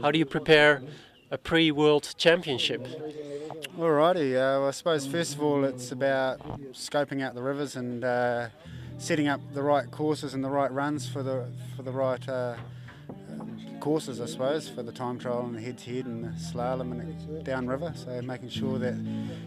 How do you prepare a pre-World Championship? Alrighty, well, I suppose first of all it's about scoping out the rivers and setting up the right courses and the right runs for the right courses, I suppose, for the time trial and the head-to-head and the slalom and downriver. So making sure that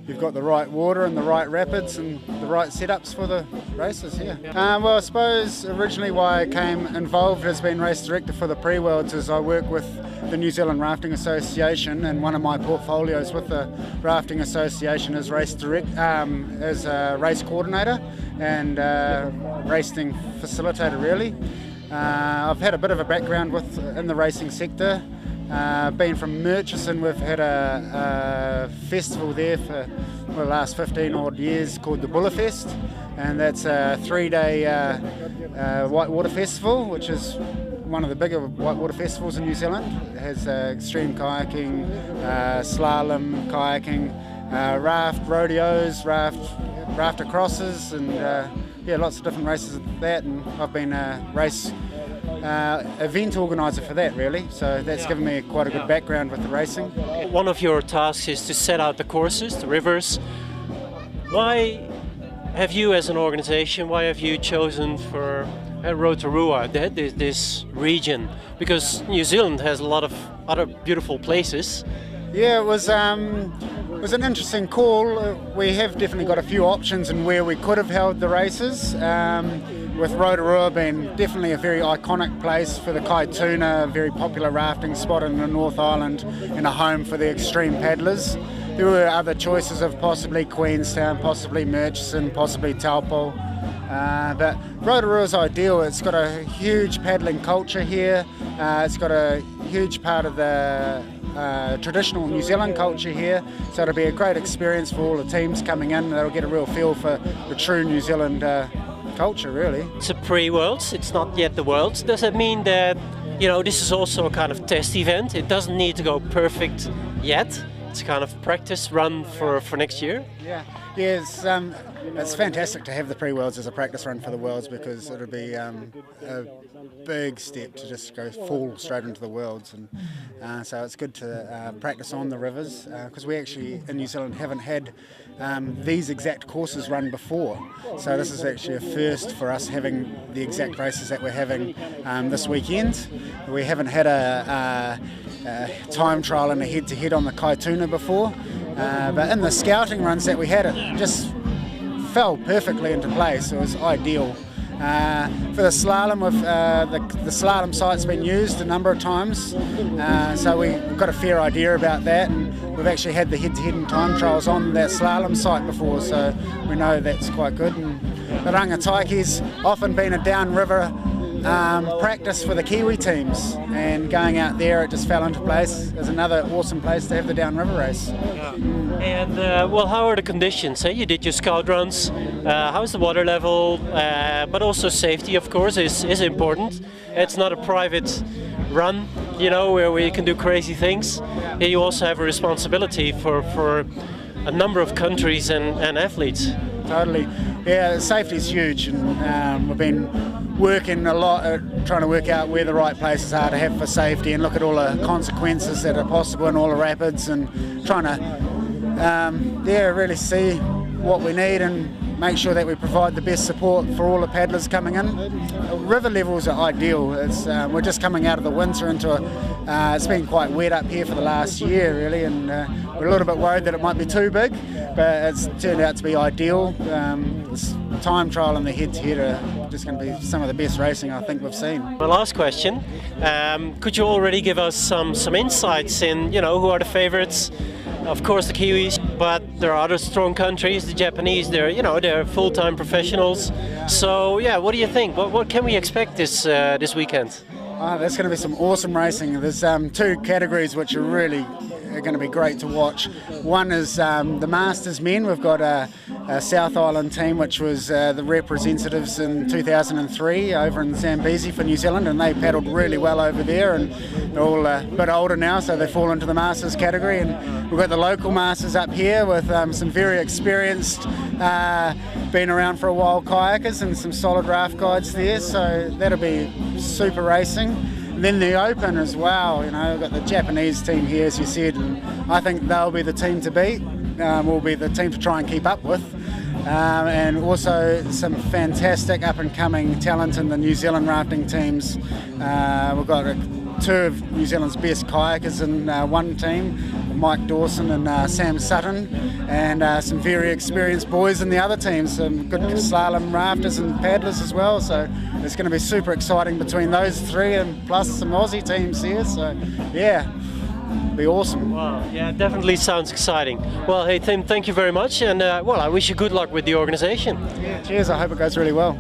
you've got the right water and the right rapids and the right setups for the races here. Well, I suppose originally why I came involved as being race director for the pre-worlds is I work with the New Zealand Rafting Association, and one of my portfolios with the Rafting Association is race as a race coordinator and racing facilitator really. I've had a bit of a background in the racing sector. Being from Murchison, we've had a festival there for the last 15 odd years called the Bullerfest, and that's a 3-day whitewater festival, which is one of the bigger whitewater festivals in New Zealand. It has extreme kayaking, slalom, kayaking, raft rodeos, rafter crosses, and yeah, lots of different races of that. And I've been a race event organiser for that really, so that's given me quite a good background with the racing. One of your tasks is to set out the courses, the rivers. Why have you as an organisation, why have you chosen for Rotorua, this region? Because New Zealand has a lot of other beautiful places. Yeah, it was an interesting call. We have definitely got a few options in where we could have held the races. With Rotorua being definitely a very iconic place for the Kaituna, a very popular rafting spot in the North Island and a home for the extreme paddlers. There were other choices of possibly Queenstown, possibly Murchison, possibly Taupo. But Rotorua is ideal. It's got a huge paddling culture here. It's got a huge part of the traditional New Zealand culture here, so it'll be a great experience for all the teams coming in. They'll get a real feel for the true New Zealand culture really. It's a pre-Worlds, it's not yet the Worlds. Does that mean that, this is also a kind of test event? It doesn't need to go perfect yet. It's a kind of practice run for next year? Yeah, it's fantastic to have the pre-Worlds as a practice run for the Worlds, because it'll be a big step to just go full straight into the Worlds, and so it's good to practice on the rivers, because we actually in New Zealand haven't had these exact courses run before, so this is actually a first for us having the exact races that we're having this weekend. We haven't had a time trial and a head-to-head on the Kaituna before, but in the scouting runs that we had, it just fell perfectly into place. It was ideal. For the slalom, the slalom site's been used a number of times, so we've got a fair idea about that, and we've actually had the head-to-head and time trials on that slalom site before, so we know that's quite good. And the Rangataike's often been a downriver practice for the Kiwi teams, and going out there it just fell into place as another awesome place to have the downriver race. Yeah. And well, how are the conditions? You did your scout runs. How's the water level? But also safety, of course, is important. It's not a private run, where you can do crazy things. Here you also have a responsibility for a number of countries and athletes. Totally. Yeah, safety is huge, and we've been working a lot at trying to work out where the right places are to have for safety, and look at all the consequences that are possible in all the rapids, and trying to really see what we need and make sure that we provide the best support for all the paddlers coming in. River levels are ideal. We're just coming out of the winter it's been quite wet up here for the last year really, and we're a little bit worried that it might be too big, but it's turned out to be ideal. This time trial and the head-to-head are just going to be some of the best racing I think we've seen. My last question, could you already give us some insights in, who are the favourites? Of course the Kiwis, but there are other strong countries, the Japanese, they're full-time professionals. So yeah, what do you think? What can we expect this weekend? There's going to be some awesome racing. There's two categories which are really going to be great to watch. One is the Masters men. We've got a South Island team which was the representatives in 2003 over in Zambezi for New Zealand, and they paddled really well over there, and they're all a bit older now, so they fall into the Masters category. And we've got the local Masters up here with some very experienced, been around for a while kayakers and some solid raft guides there, so that'll be super racing. then the Open as well, you know, we've got the Japanese team here, as you said, and I think they'll be the team to beat. Will be the team to try and keep up with. And also some fantastic up-and-coming talent in the New Zealand rafting teams. We've got two of New Zealand's best kayakers in one team, Mike Dawson and Sam Sutton, and some very experienced boys in the other teams, some good slalom rafters and paddlers as well. So it's going to be super exciting between those three, and plus some Aussie teams here. So yeah, be awesome. Wow, yeah, definitely sounds exciting. Well, hey Tim, thank you very much, and well, I wish you good luck with the organisation. Yeah, cheers. I hope it goes really well.